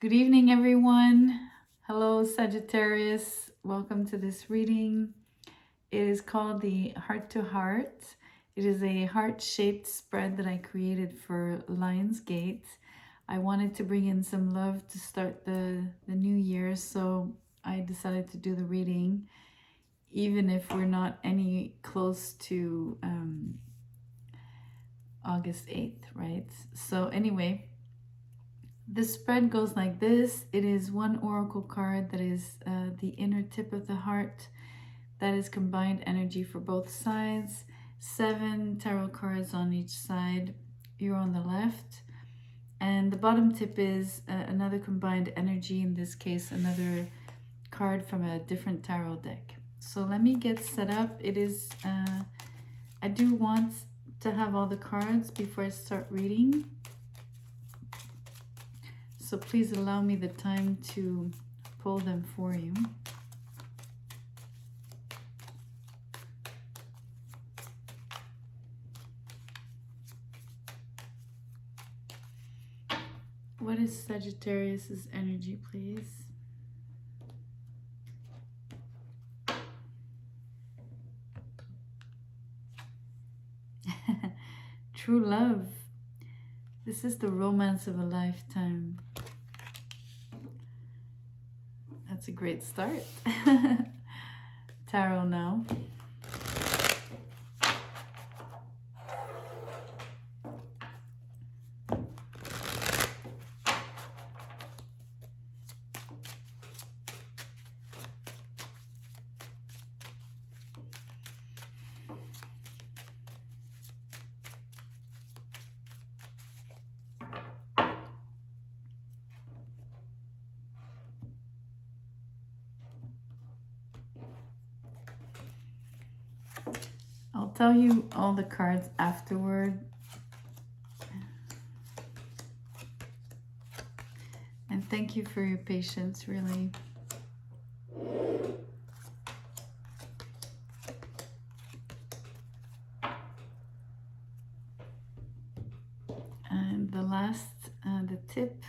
Good evening, everyone. Hello, Sagittarius. Welcome to this reading. It is called the Heart to Heart. It is a heart-shaped spread that I created for Lionsgate. I wanted to bring in some love to start the new year, so I decided to do the reading, even if we're not any close to August 8th, right? So anyway, the spread goes like this. It is one oracle card that is the inner tip of the heart. That is combined energy for both sides. 7 tarot cards on each side. You're on the left. And the bottom tip is another combined energy, in this case, another card from a different tarot deck. So let me get set up. It is, I do want to have all the cards before I start reading. So please allow me the time to pull them for you. What is Sagittarius's energy, please? True love. This is the romance of a lifetime. That's a great start. Tarot now. I'll tell you all the cards afterward. And thank you for your patience, really. And the last, the tip.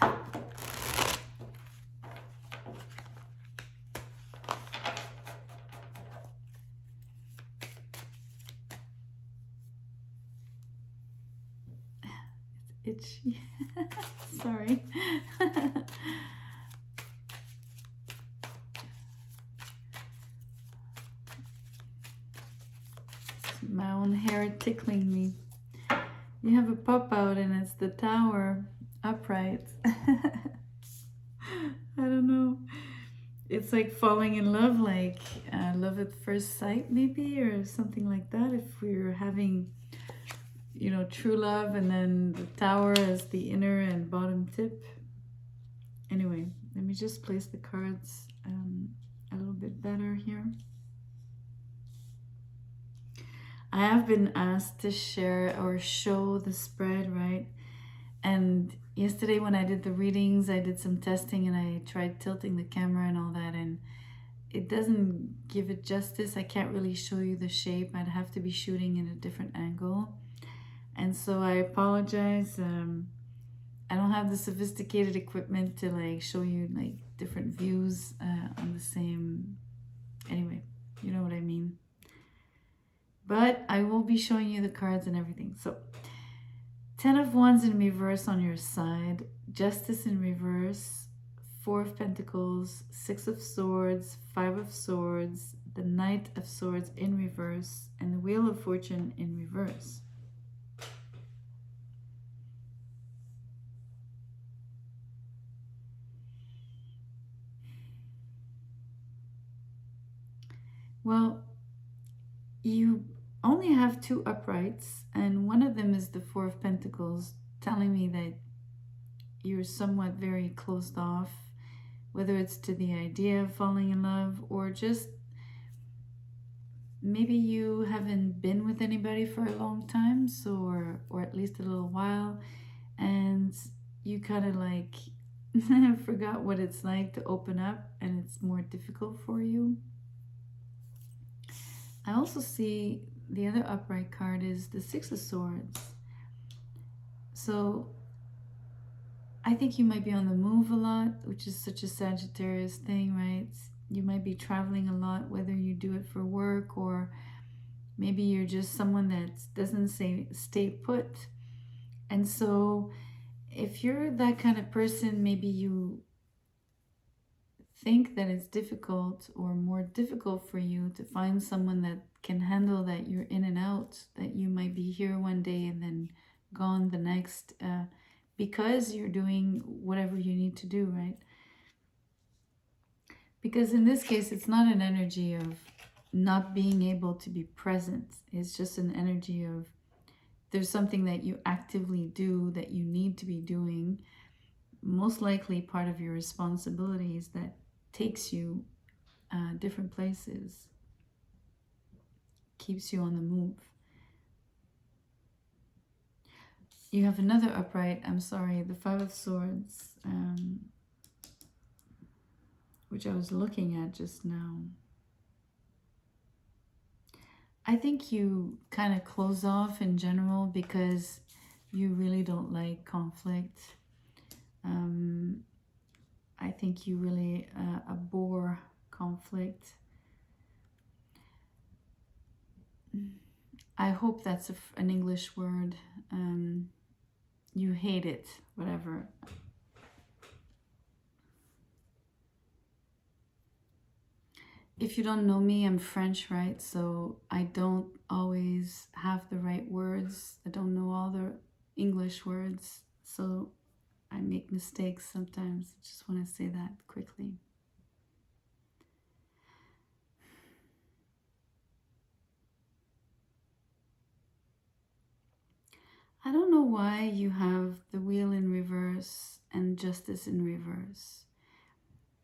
It's itchy. Sorry. My own hair tickling me. You have a pop out and it's the tower upright. I don't know. It's like falling in love, like love at first sight, maybe, or something like that. If we were having, you know, true love, and then the tower as the inner and bottom tip. Anyway, let me just place the cards a little bit better here. I have been asked to share or show the spread, right? And yesterday when I did the readings, I did some testing and I tried tilting the camera and all that, and it doesn't give it justice. I can't really show you the shape. I'd have to be shooting in a different angle. And so I apologize. I don't have the sophisticated equipment to like show you like different views on the same. Anyway, you know what I mean. But I will be showing you the cards and everything. So 10 of Wands in reverse on your side, Justice in reverse, 4 of Pentacles, 6 of Swords, 5 of Swords, the Knight of Swords in reverse, and the Wheel of Fortune in reverse. Well, you only have 2 uprights, and one of them is the 4 of Pentacles, telling me that you're somewhat very closed off, whether it's to the idea of falling in love or just maybe you haven't been with anybody for a long time, so or at least a little while, and you kind of like forgot what it's like to open up, and it's more difficult for you. I also see the other upright card is the 6 of Swords. So I think you might be on the move a lot, which is such a Sagittarius thing, right? You might be traveling a lot, whether you do it for work or maybe you're just someone that doesn't say stay put. And so if you're that kind of person, maybe you think that it's difficult or more difficult for you to find someone that can handle that you're in and out, that you might be here one day and then gone the next, because you're doing whatever you need to do, right? Because in this case, it's not an energy of not being able to be present. It's just an energy of there's something that you actively do that you need to be doing, most likely part of your responsibilities that takes you different places, keeps you on the move. You have another upright, I'm sorry, the Five of Swords, which I was looking at just now. I think you kind of close off in general because you really don't like conflict. I think you really abhor conflict. I hope that's an English word. You hate it, whatever. If you don't know me, I'm French, right? So I don't always have the right words. I don't know all the English words. So I make mistakes sometimes. I just want to say that quickly. I don't know why you have the Wheel in reverse and Justice in reverse.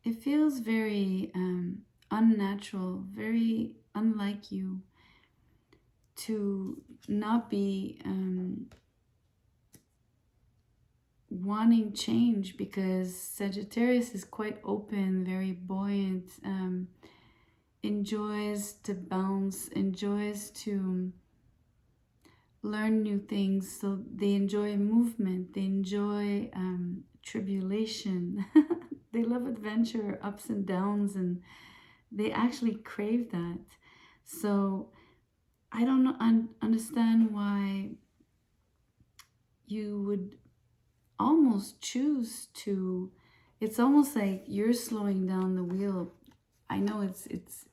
It feels very unnatural, very unlike you to not be wanting change, because Sagittarius is quite open, very buoyant, enjoys to bounce, enjoys to learn new things. So they enjoy movement, they enjoy tribulation. They love adventure, ups and downs, and they actually crave that. So I don't understand why you would almost choose to. It's almost like you're slowing down the wheel. I know it's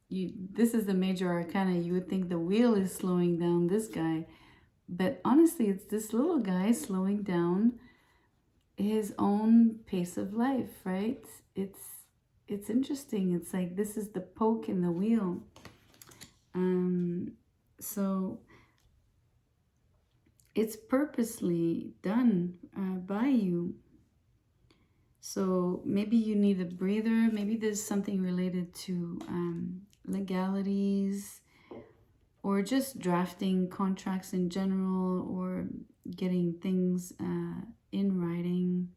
you. This is the major arcana. You would think the wheel is slowing down this guy, but honestly, it's this little guy slowing down his own pace of life, right? It's interesting. It's like this is the poke in the wheel. So it's purposely done by you. So maybe you need a breather. Maybe there's something related to legalities, or just drafting contracts in general, or getting things in writing,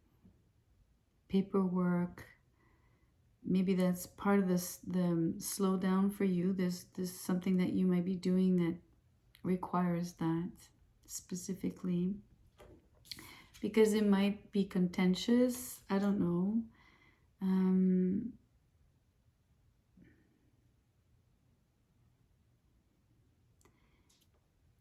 paperwork. Maybe that's part of the slowdown for you. There's something that you might be doing that requires that specifically, because it might be contentious. I don't know.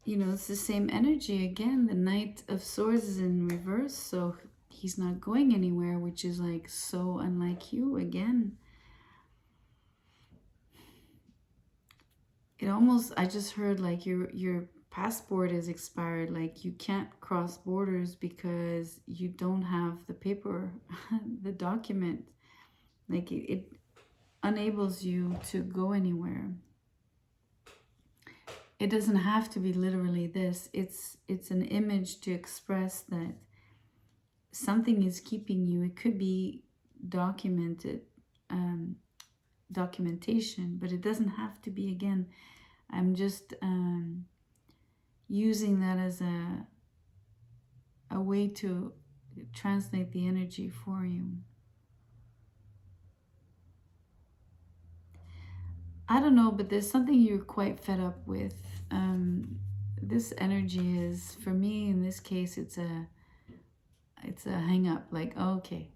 You know, it's the same energy again. The Knight of Swords is in reverse, so he's not going anywhere, which is like so unlike you again. It almost, I just heard like your passport is expired, like you can't cross borders because you don't have the paper, the document. Like it enables you to go anywhere. It doesn't have to be literally this. It's an image to express that something is keeping you. It could be documented, documentation, but it doesn't have to be. Again, I'm just using that as a way to translate the energy for you. I don't know, but there's something you're quite fed up with. This energy is, for me, in this case, it's it's a hang up. Like, okay,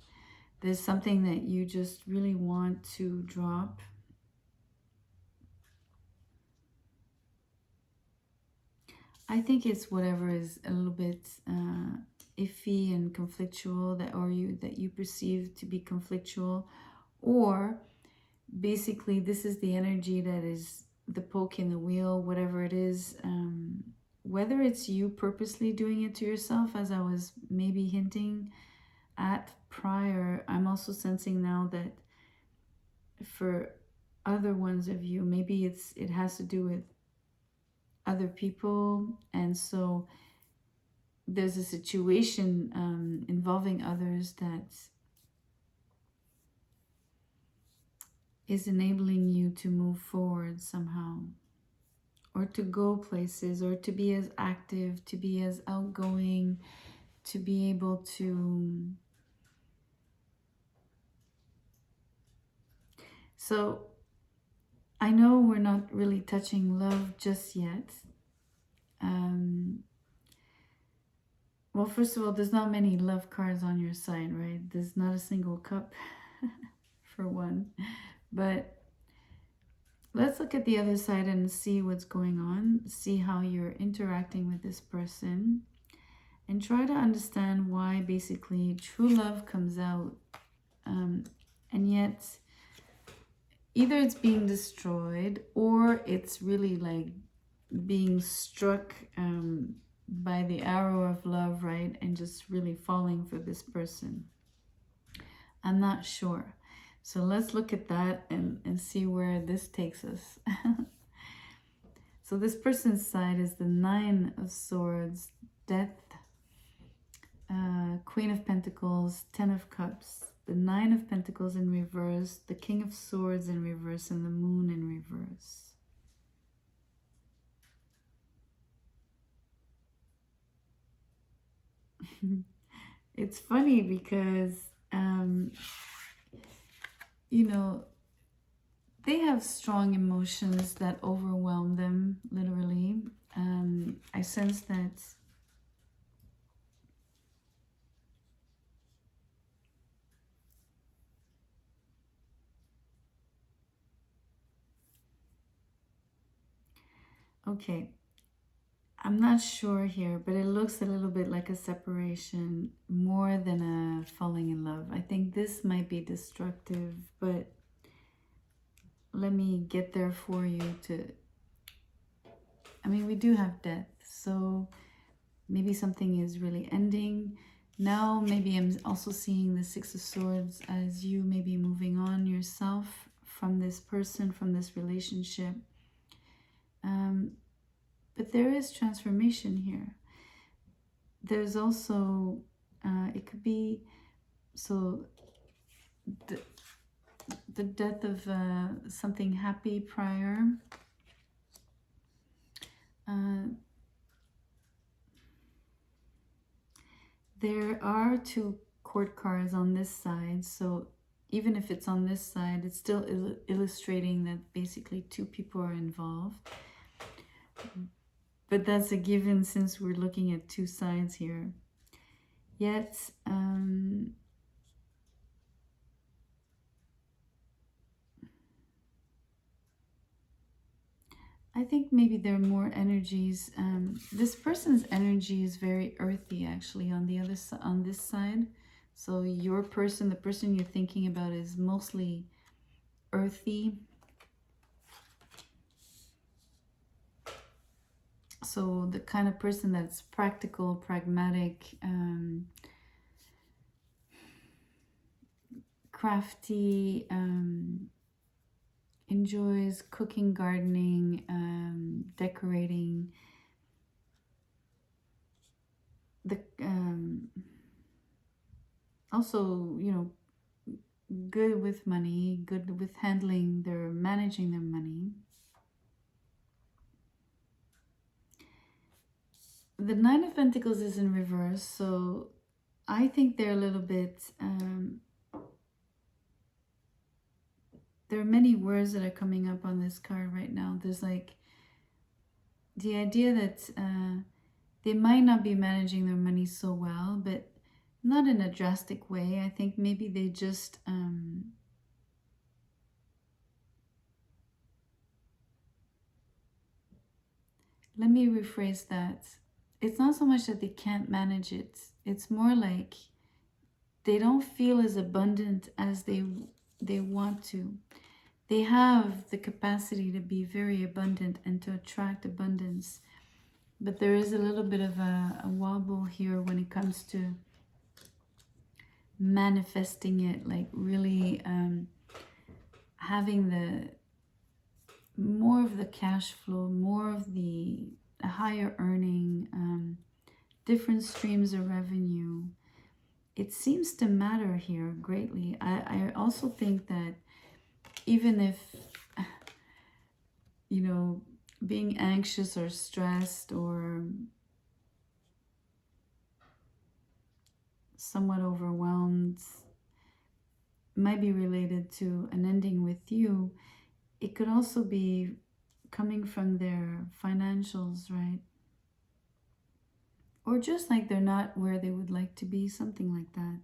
there's something that you just really want to drop. I think it's whatever is a little bit iffy and conflictual that you perceive to be conflictual, or basically this is the energy that is the poke in the wheel, whatever it is. Whether it's you purposely doing it to yourself, as I was maybe hinting at prior, I'm also sensing now that for other ones of you, maybe it has to do with other people, and so there's a situation involving others that is enabling you to move forward somehow, or to go places, or to be as active, to be as outgoing, to be able to. So I know we're not really touching love just yet. Well, first of all, there's not many love cards on your side, right? There's not a single cup for one. But let's look at the other side and see what's going on, see how you're interacting with this person, and try to understand why basically true love comes out. And yet, either it's being destroyed, or it's really like being struck by the arrow of love, right? And just really falling for this person. I'm not sure. So let's look at that and see where this takes us. So this person's side is the Nine of Swords, Death, Queen of Pentacles, Ten of Cups, the Nine of Pentacles in reverse, the King of Swords in reverse, and the Moon in reverse. It's funny because, you know, they have strong emotions that overwhelm them, literally. I sense that okay, I'm not sure here, but it looks a little bit like a separation more than a falling in love. I think this might be destructive, but let me get there for you to... I mean, we do have death, so maybe something is really ending. Now, maybe I'm also seeing the Six of Swords as you maybe moving on yourself from this person, from this relationship. But there is transformation here. There's also, it could be, so the death of something happy prior. There are two court cards on this side, so even if it's on this side, it's still illustrating that basically two people are involved. But that's a given since we're looking at two sides here. Yet, I think maybe there are more energies. This person's energy is very earthy, actually, on the other on this side. So your person, the person you're thinking about, is mostly earthy. So the kind of person that's practical, pragmatic, crafty, enjoys cooking, gardening, decorating. Also, you know, good with money, good with managing their money. The Nine of Pentacles is in reverse, so I think they're a little bit... there are many words that are coming up on this card right now. There's like the idea that they might not be managing their money so well, but not in a drastic way. I think maybe they just, let me rephrase that. It's not so much that they can't manage it, it's more like they don't feel as abundant as they want to. They have the capacity to be very abundant and to attract abundance, but there is a little bit of a wobble here when it comes to manifesting it, like really having the more of the cash flow, more of the higher earning, different streams of revenue. It seems to matter here greatly. I also think that even if, you know, being anxious or stressed or somewhat overwhelmed might be related to an ending with you, it could also be coming from their financials, right? Or just like they're not where they would like to be, something like that.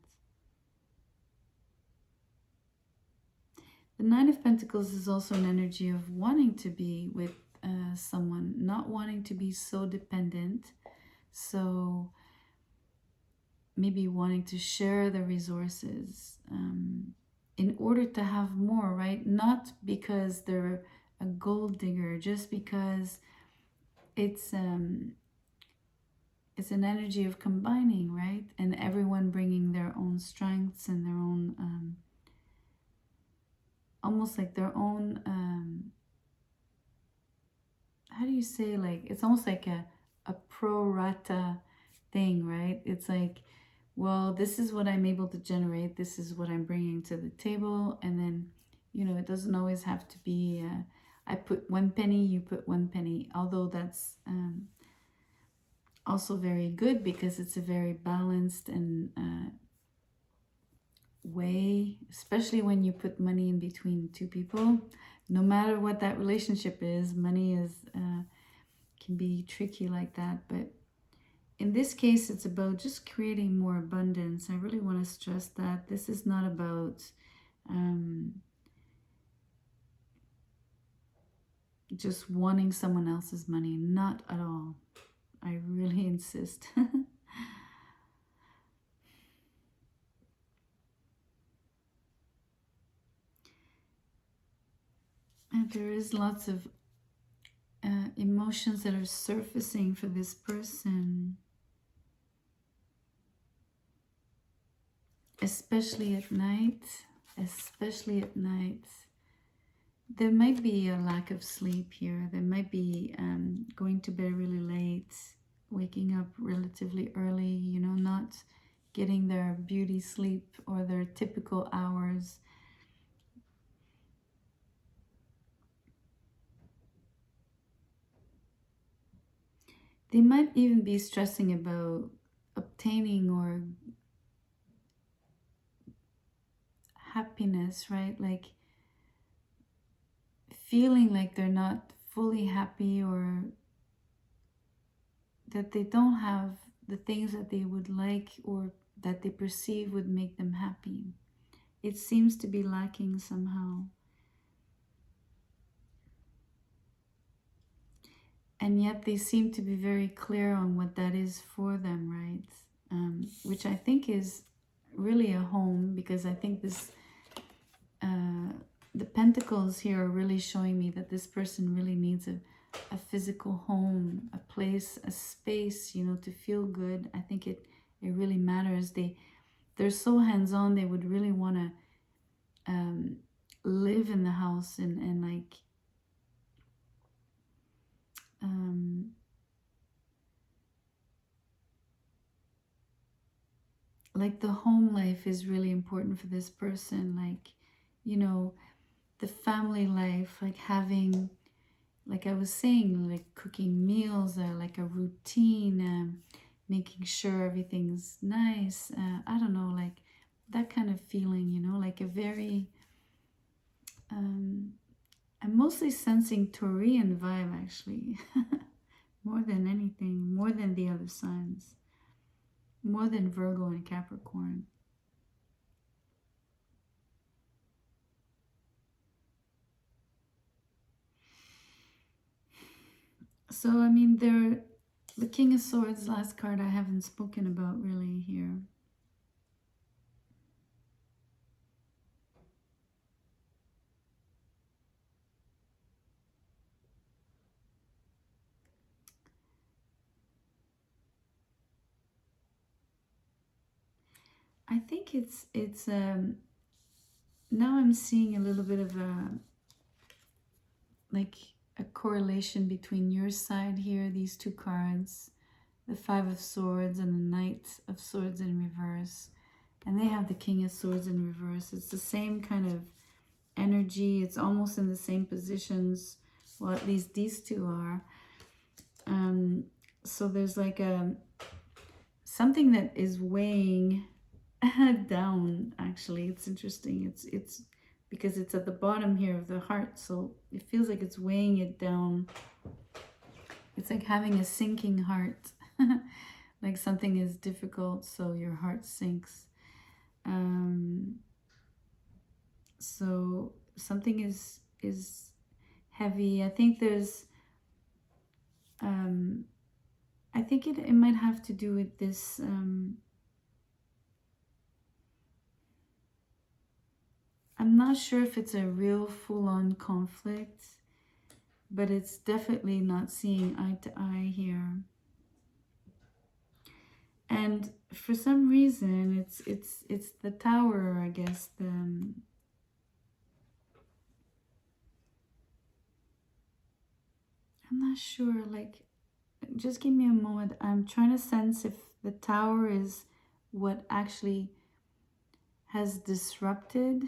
The Nine of Pentacles is also an energy of wanting to be with someone, not wanting to be so dependent. So maybe wanting to share the resources in order to have more, right? Not because they're a gold digger, just because it's an energy of combining, right? And everyone bringing their own strengths and their own, almost like their own, how do you say, like, it's almost like a pro rata thing, right? It's like, well, this is what I'm able to generate, this is what I'm bringing to the table, and then, you know, it doesn't always have to be, I put 1 penny, you put 1 penny, although that's also very good because it's a very balanced and way, especially when you put money in between two people. No matter what that relationship is, money is can be tricky like that. But in this case, it's about just creating more abundance. I really want to stress that this is not about just wanting someone else's money. Not at all. I really insist. And there is lots of emotions that are surfacing for this person, especially at night. Especially at night. There might be a lack of sleep here. There might be going to bed really late, waking up relatively early, you know, not getting their beauty sleep or their typical hours. They might even be stressing about obtaining or happiness, right? Like feeling like they're not fully happy or that they don't have the things that they would like or that they perceive would make them happy. It seems to be lacking somehow. And yet they seem to be very clear on what that is for them, right? Which I think is really a home, because I think this, the pentacles here are really showing me that this person really needs a physical home, a place, a space, you know, to feel good. I think it really matters. They're so hands-on, they would really want to live in the house and like the home life is really important for this person. Like, you know, the family life, like having, like I was saying, like cooking meals, like a routine, making sure everything's nice. I don't know, like that kind of feeling, you know, like a very, I'm mostly sensing Taurian vibe actually, more than anything, more than the other signs. more than Virgo and Capricorn. So, I mean, the King of Swords, last card I haven't spoken about really here. I think it's now I'm seeing a little bit of a like a correlation between your side here, these two cards, the Five of Swords and the Knight of Swords in reverse, and they have the King of Swords in reverse. It's the same kind of energy. It's almost in the same positions. Well, at least these two are. So there's like a something that is weighing down. Actually, it's interesting. It's because it's at the bottom here of the heart, so it feels like it's weighing it down. It's like having a sinking heart. Like something is difficult, so your heart sinks. So something is heavy. I think there's I think it might have to do with this I'm not sure if it's a real full-on conflict, but it's definitely not seeing eye to eye here. And for some reason, it's the Tower, I guess. I'm not sure. Like, just give me a moment. I'm trying to sense if the Tower is what actually has disrupted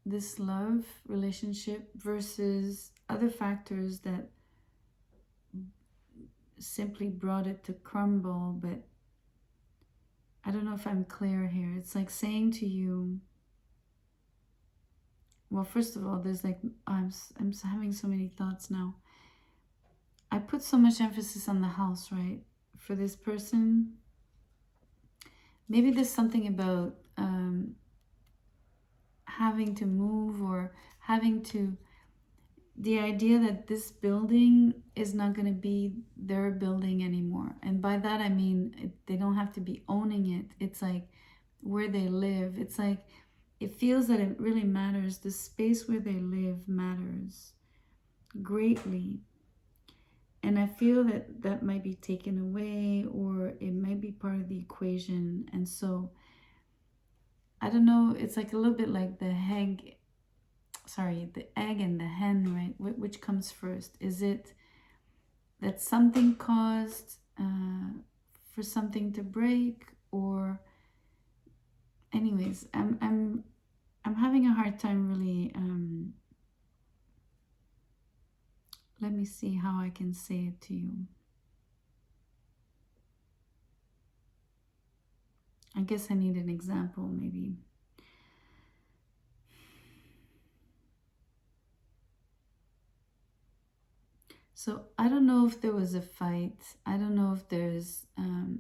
this love relationship versus other factors that simply brought it to crumble. But I don't know if I'm clear here. It's like saying to you, well, first of all, there's like, I'm having so many thoughts now. I put so much emphasis on the house, right? For this person, maybe there's something about having to move or having to, the idea that this building is not going to be their building anymore. And by that, I mean, they don't have to be owning it. It's like where they live. It's like, it feels that it really matters. The space where they live matters greatly. And I feel that that might be taken away, or it might be part of the equation. And so, I don't know, it's like a little bit like the egg and the hen, right? Which comes first? Is it that something caused for something to break, or anyways, I'm having a hard time really let me see how I can say it to you. I guess I need an example, maybe. So I don't know if there was a fight. I don't know if there's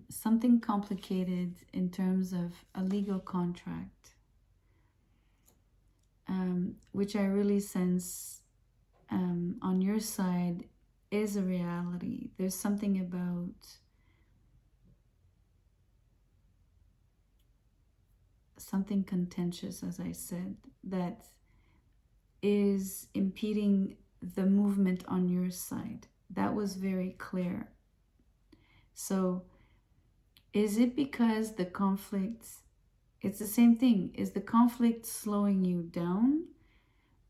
something complicated in terms of a legal contract, which I really sense on your side is a reality. There's something about something contentious, as I said, that is impeding the movement on your side. That was very clear. So is it because the conflict, it's the same thing, is the conflict slowing you down,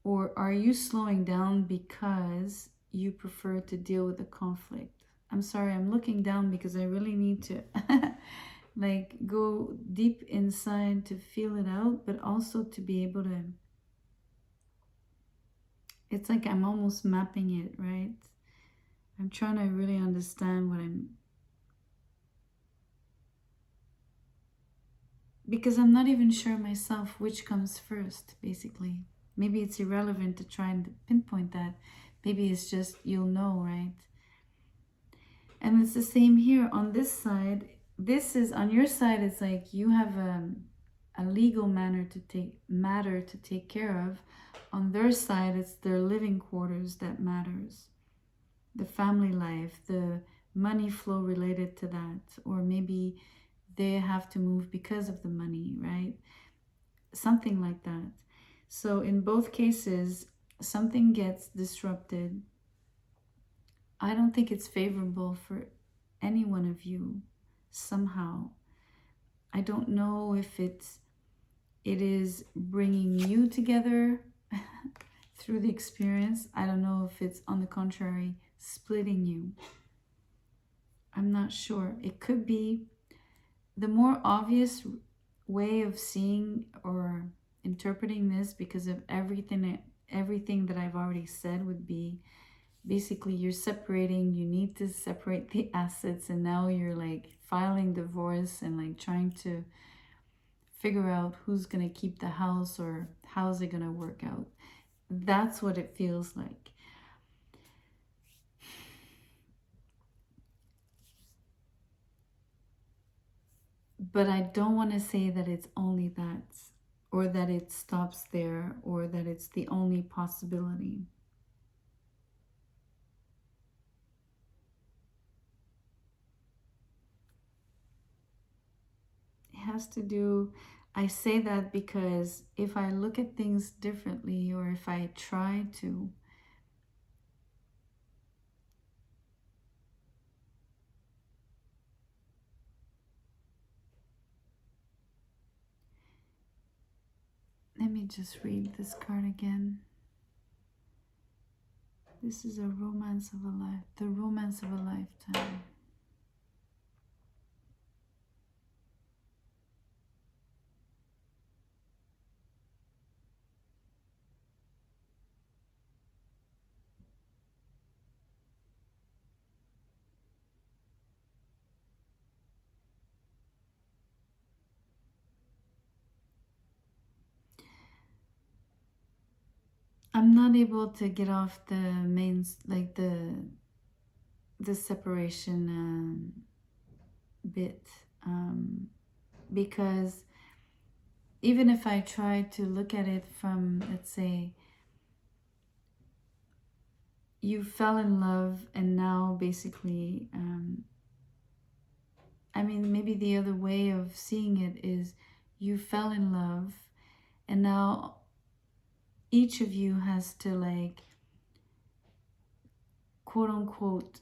or are you slowing down because you prefer to deal with the conflict? I'm sorry, I'm looking down because I really need to like go deep inside to feel it out, but also to be able to, it's like I'm almost mapping it, right? I'm trying to really understand what because I'm not even sure myself which comes first, basically. Maybe it's irrelevant to try and pinpoint that. Maybe it's just, you'll know, right? And it's the same here on this side. this is on your side. It's like you have a legal matter to take care of. On their side, it's their living quarters that matters, the family life, the money flow related to that, or maybe they have to move because of the money, right? Something like that. So in both cases, something gets disrupted. I don't think it's favorable for any one of you somehow. I don't know if it is bringing you together through the experience. I don't know if it's on the contrary splitting you. I'm not sure. It could be the more obvious way of seeing or interpreting this, because of everything that I've already said, would be basically you're separating. You need to separate the assets, and now you're like filing divorce and like trying to figure out who's gonna keep the house or how's it gonna work out. That's what it feels like. But I don't want to say that it's only that, or that it stops there, or that it's the only possibility. It has to do, I say that because if I look at things differently, or if I try to, let me just read this card again. This is a romance of a life, the romance of a lifetime. I'm not able to get off the main, like the separation bit, because even if I try to look at it from, let's say, you fell in love and now basically, I mean, maybe the other way of seeing it is you fell in love and now each of you has to, like, quote unquote,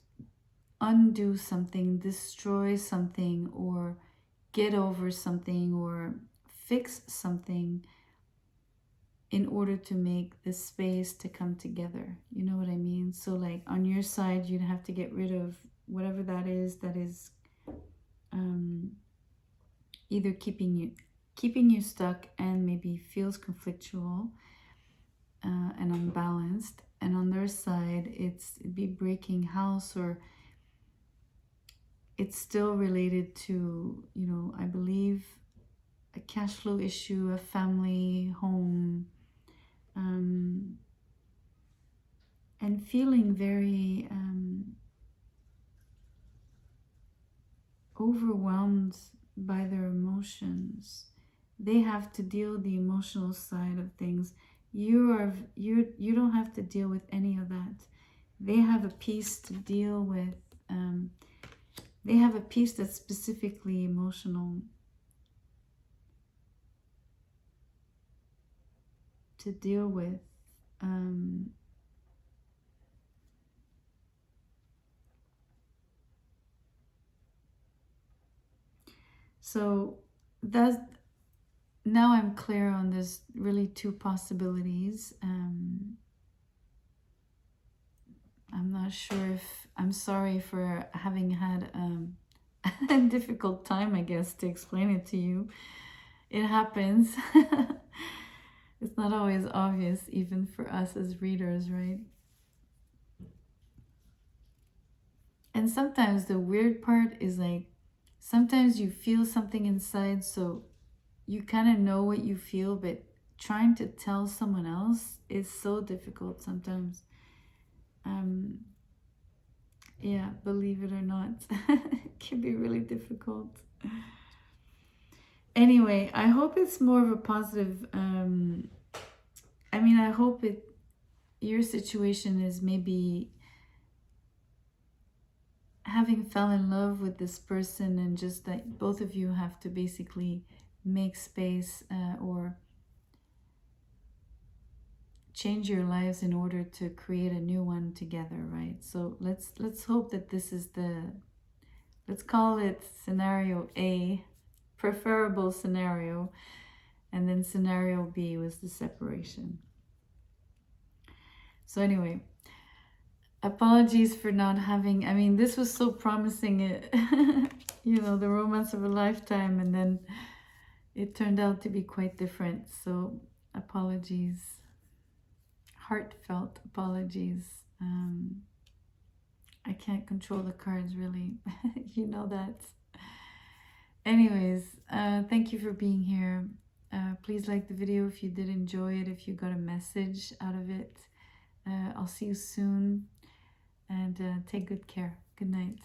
undo something, destroy something, or get over something, or fix something in order to make the space to come together. You know what I mean? So like on your side, you'd have to get rid of whatever that is either keeping you stuck and maybe feels conflictual and unbalanced. And on their side, it'd be breaking house, or it's still related to, you know, I believe a cash flow issue, a family, home, and feeling very overwhelmed by their emotions. They have to deal the emotional side of things. You don't have to deal with any of that. They have a piece to deal with. They have a piece that's specifically emotional to deal with. So that's, now I'm clear on this really two possibilities. I'm not sure if, I'm sorry for having had a difficult time, I guess, to explain it to you. It happens. It's not always obvious, even for us as readers, right? And sometimes the weird part is like, sometimes you feel something inside, so you kind of know what you feel, but trying to tell someone else is so difficult sometimes. Yeah, believe it or not, it can be really difficult. Anyway, I hope it's more of a positive. I mean, I hope your situation is maybe having fell in love with this person, and just that both of you have to basically make space or change your lives in order to create a new one together, right? So let's hope that this is let's call it scenario A, preferable scenario, and then scenario B was the separation. So anyway, apologies for not having, I mean, this was so promising, you know, the romance of a lifetime, and then it turned out to be quite different. So apologies, heartfelt apologies. I can't control the cards, really. You know that. Anyways, thank you for being here. Please like the video if you did enjoy it, if you got a message out of it. I'll see you soon, and take good care. Good night.